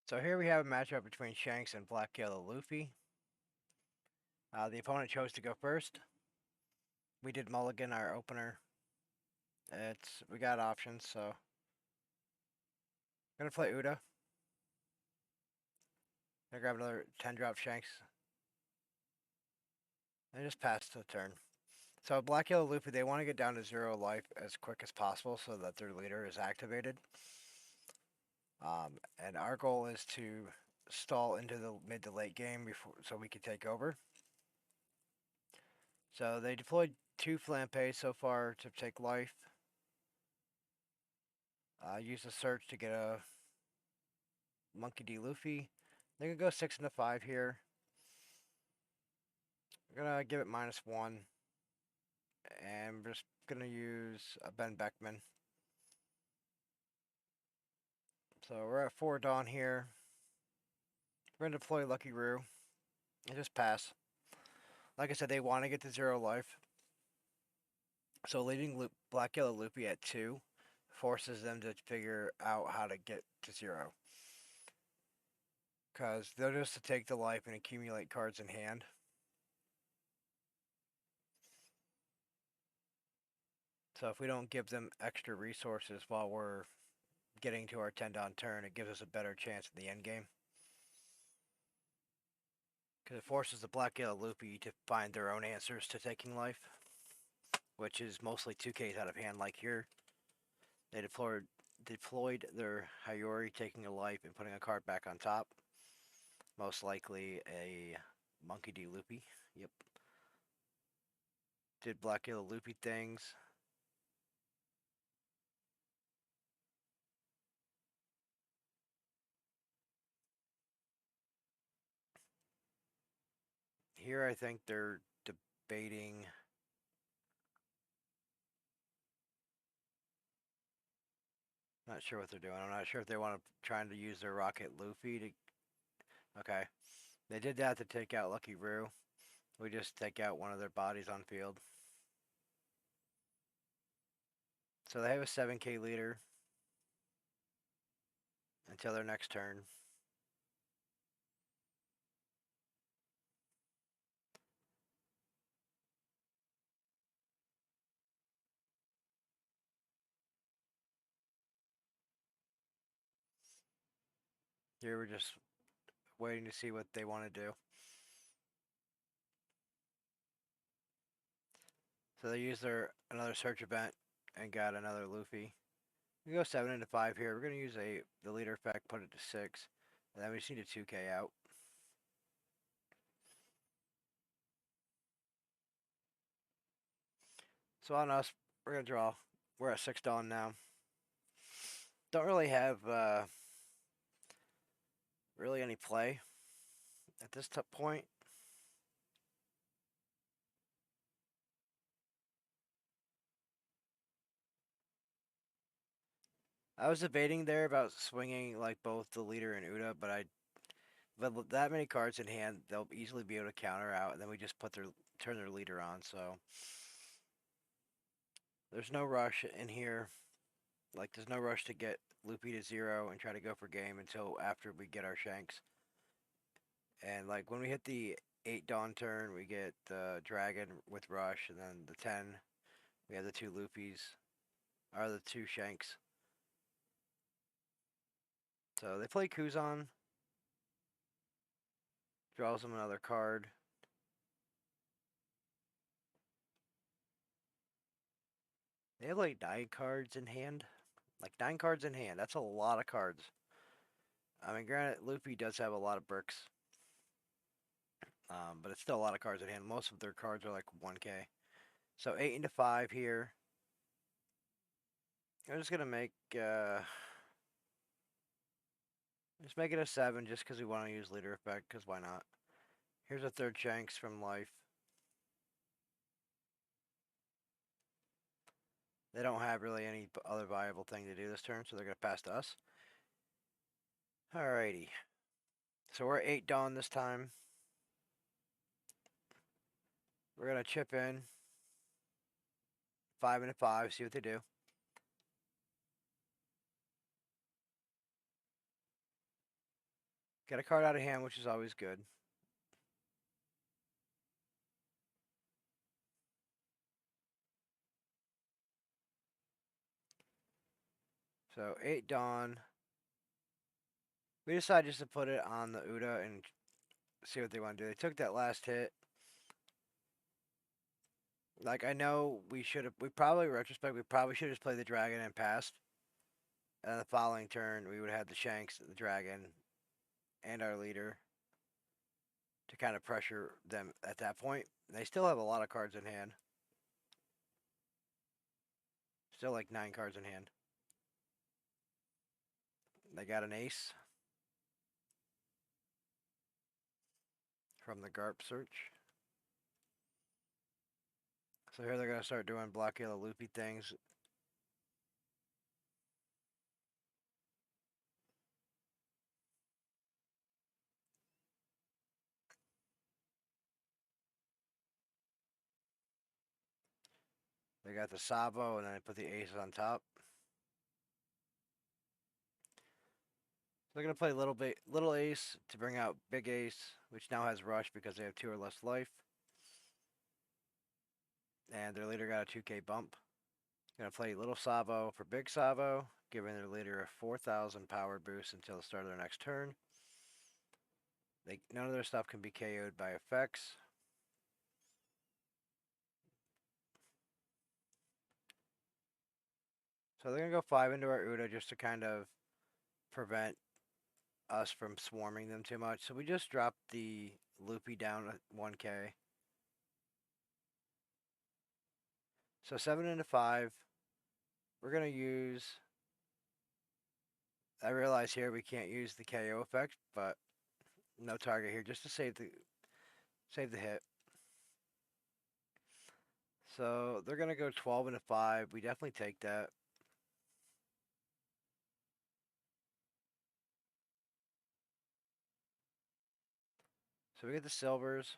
So here we have a matchup between Shanks and Black Yellow Luffy. The opponent chose to go first. We did mulligan our opener. We got options, so I'm gonna play Uda. Gonna grab another 10 drop Shanks. And just pass the turn. So Black Yellow Luffy, they want to get down to 0 life as quick as possible so that their leader is activated. And our goal is to stall into the mid to late game before so we can take over. So they deployed 2 Flampe so far to take life. Use a search to get a Monkey D. Luffy. They can go 6 into 5 here. We're gonna give it -1. And we're just gonna use a Ben Beckman. So we're at 4 Dawn here. We're gonna deploy Lucky Roo. And just pass. Like I said, they want to get to 0 life. So leaving Black Yellow Luffy at 2 forces them to figure out how to get to 0. Because they'll just take the life and accumulate cards in hand. So if we don't give them extra resources while we're getting to our 10 Dawn turn, it gives us a better chance in the end game. Because it forces the Black Yellow Luffy to find their own answers to taking life, which is mostly 2Ks out of hand, like here. They deployed their Hayori, taking a life and putting a card back on top. Most likely a Monkey D. Luffy. Yep. Did Black Yellow Luffy things. Here I think they're debating. Not sure what they're doing. I'm not sure if they want to trying to use their Rocket Luffy to. Okay, they did that to take out Lucky Roo. We just take out one of their bodies on field. So they have a 7K leader until their next turn. Here we're just waiting to see what they want to do. So they use another search event and got another Luffy. We go 7 into 5 here. We're gonna use the leader effect, put it to 6, and then we just need a 2K out. So on us, we're gonna draw. We're at 6 Dawn now. Don't really have really any play at this point. I was debating there about swinging like both the leader and Uda, but with that many cards in hand, they'll easily be able to counter out, and then we just turn their leader on. So there's no rush in here. Like there's no rush to get Luffy to 0 and try to go for game until after we get our Shanks. And like when we hit the 8 Dawn turn, we get the Dragon with Rush, and then the 10, we have the 2 Luffys, or the 2 Shanks. So they play Kuzan, draws them another card. They have like 9 cards in hand. Like 9 cards in hand. That's a lot of cards. I mean, granted, Luffy does have a lot of bricks. But it's still a lot of cards in hand. Most of their cards are like 1K. So 8 into 5 here. I'm just gonna just make it a 7 just because we want to use leader effect, because why not? Here's a third Shanks from life. They don't have really any other viable thing to do this turn, so they're gonna pass to us. Alrighty. So we're 8 Dawn this time. We're gonna chip in 5 into 5, see what they do. Get a card out of hand, which is always good. So 8 Dawn. We decided just to put it on the Uda and see what they want to do. They took that last hit. Like, I know we should have, we probably, retrospect, we probably should have just played the dragon and passed. And then the following turn, we would have had the Shanks, the dragon, and our leader to kind of pressure them at that point. They still have a lot of cards in hand. Still like 9 cards in hand. They got an ace from the GARP search. So here they're going to start doing Black Yellow Luffy things. They got the Sabo, and then they put the aces on top. They're going to play little ace to bring out big ace, which now has rush because they have 2 or less life. And their leader got a 2k bump. Going to play little Sabo for big Sabo, giving their leader a 4,000 power boost until the start of their next turn. None of their stuff can be KO'd by effects. So they're going to go 5 into our Uda just to kind of prevent us from swarming them too much. So we just dropped the Loopy down to 1k. So 7 into 5. We're going to use... I realize here we can't use the KO effect, but no target here just to save the hit. So they're going to go 12 into 5. We definitely take that. So we get the silvers.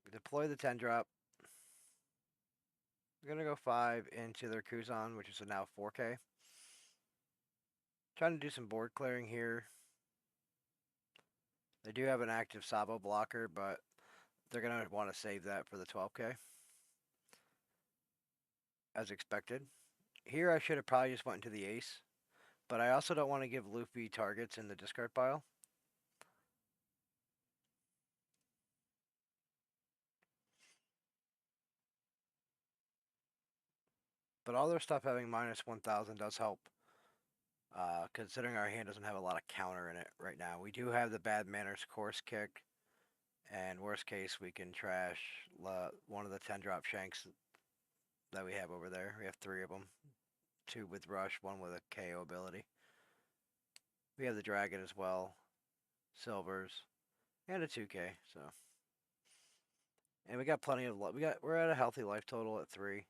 We deploy the 10 drop. We're going to go 5 into their Kuzan, which is now 4k. Trying to do some board clearing here. They do have an active Sabo blocker, but they're going to want to save that for the 12k. As expected. Here I should have probably just went into the ace. But I also don't want to give Luffy targets in the discard pile. But all their stuff having minus 1,000 does help. Considering our hand doesn't have a lot of counter in it right now. We do have the bad manners course kick. And worst case, we can trash one of the 10 drop Shanks that we have over there. We have 3 of them. 2 with rush, 1 with a KO ability. We have the dragon as well. Silvers. And a 2k, so. And we got plenty of we're at a healthy life total at 3.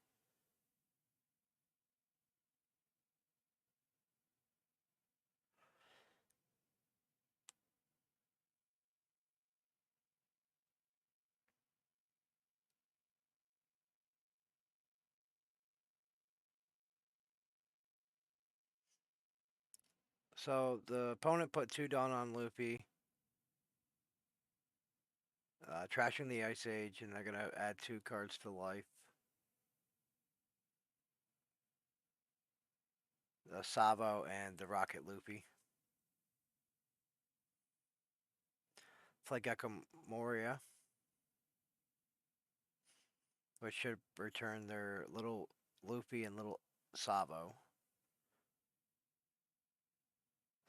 So the opponent put 2 Dawn on Luffy, trashing the Ice Age, and they're gonna add 2 cards to life. The Savo and the Rocket Luffy. Play Gecko Moria, which should return their little Luffy and little Savo.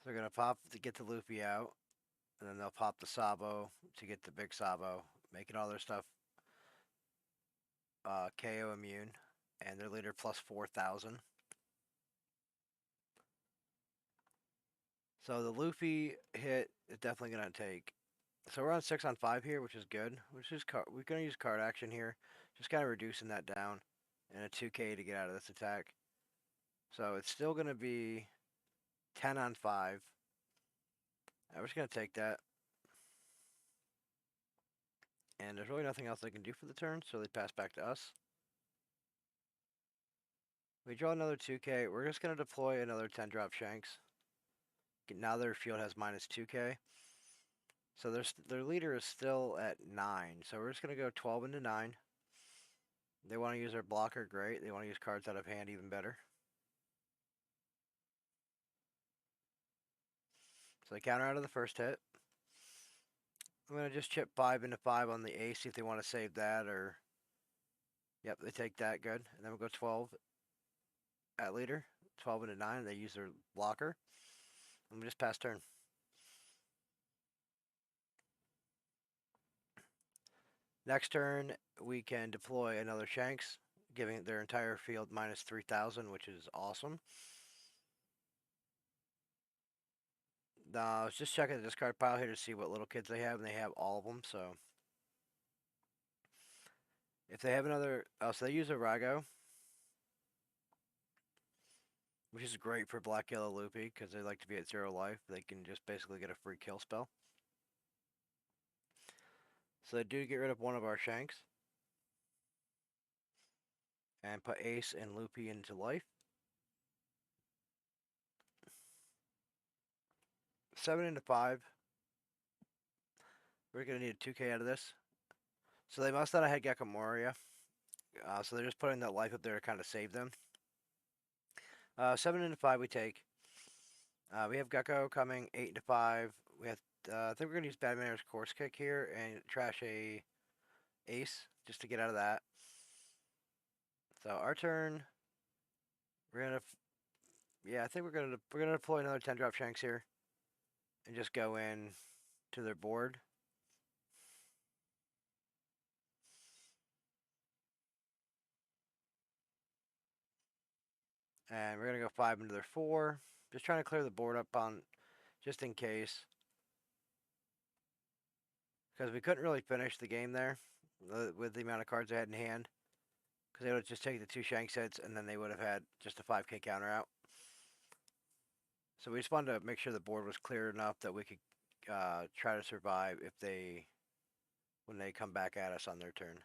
So they're gonna pop to get the Luffy out, and then they'll pop the Sabo to get the big Sabo, making all their stuff KO immune, and their leader plus 4,000. So the Luffy hit is definitely gonna take. So we're on 6 on 5 here, which is good. We're gonna use card action here, just kind of reducing that down, and a 2k to get out of this attack. So it's still gonna be 10 on 5. I'm just gonna take that. And there's really nothing else they can do for the turn, so they pass back to us. We draw another 2k. We're just going to deploy another 10 drop Shanks. now their field has minus 2k. So their leader is still at 9. So we're just going to go 12 into 9. They want to use their blocker, great. They want to use cards out of hand, even better. So they counter out of the first hit. I'm going to just chip 5 into 5 on the ace, see if they want to save that, or... Yep, they take that, good. And then we'll go 12 at leader. 12 into 9, they use their blocker. And we just pass turn. Next turn, we can deploy another Shanks, giving their entire field minus 3,000, which is awesome. I was just checking the discard pile here to see what little kids they have, and they have all of them, so... If they have another... Oh, so they use a Rago, which is great for Black Yellow Luffy, because they like to be at 0 life. They can just basically get a free kill spell. So they do get rid of one of our Shanks. And put Ace and Luffy into life. 7 into 5. We're going to need a 2k out of this. So they must not have had Gecko Moria. So they're just putting that life up there to kind of save them. 7 into 5 we take. We have Gecko coming 8 into 5. We have, I think we're going to use Bad Manners Course Kick here and trash a Ace just to get out of that. So our turn. We're going to... Yeah, I think we're going to deploy another 10-drop Shanks here. And just go in to their board. And we're going to go 5 into their 4. Just trying to clear the board up on, just in case. Because we couldn't really finish the game there with the amount of cards they had in hand. Because they would just take the 2 Shanks hits and then they would have had just a 5k counter out. So we just wanted to make sure the board was clear enough that we could try to survive when they come back at us on their turn.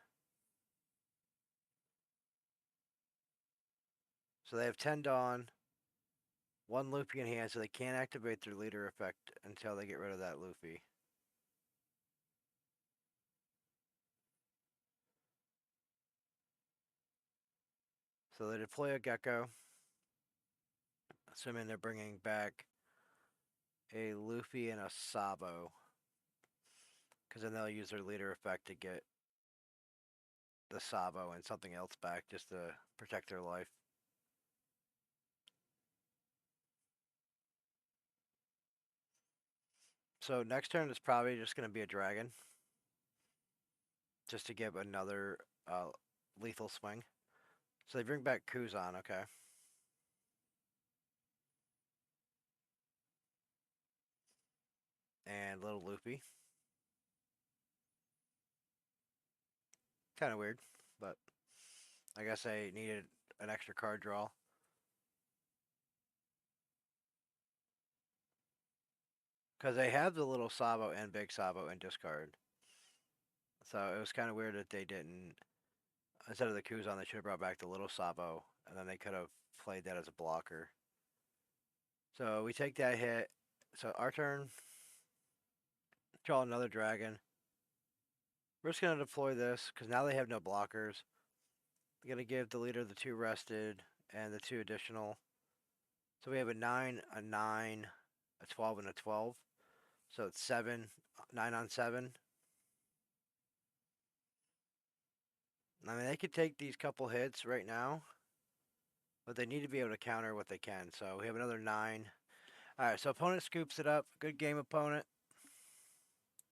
So they have 10 Dawn, 1 Luffy in hand, so they can't activate their leader effect until they get rid of that Luffy. So they deploy a Gecko, assuming they're bringing back a Luffy and a Sabo. Because then they'll use their leader effect to get the Sabo and something else back just to protect their life. So next turn is probably just going to be a dragon. Just to give another lethal swing. So they bring back Kuzan, okay. And little Luffy. Kind of weird, but I guess I needed an extra card draw. Because they have the little Sabo and big Sabo in discard. So it was kind of weird that they didn't, instead of the Kuzan, they should have brought back the little Sabo, and then they could have played that as a blocker. So we take that hit. So our turn, draw another dragon. We're just going to deploy this, because now they have no blockers. We're going to give the leader the 2 rested, and the 2 additional. So we have a 9, a 9, a 12, and a 12. So it's 7, 9 on 7. I mean, they could take these couple hits right now, but they need to be able to counter what they can. So we have another 9. All right, so opponent scoops it up. Good game, opponent.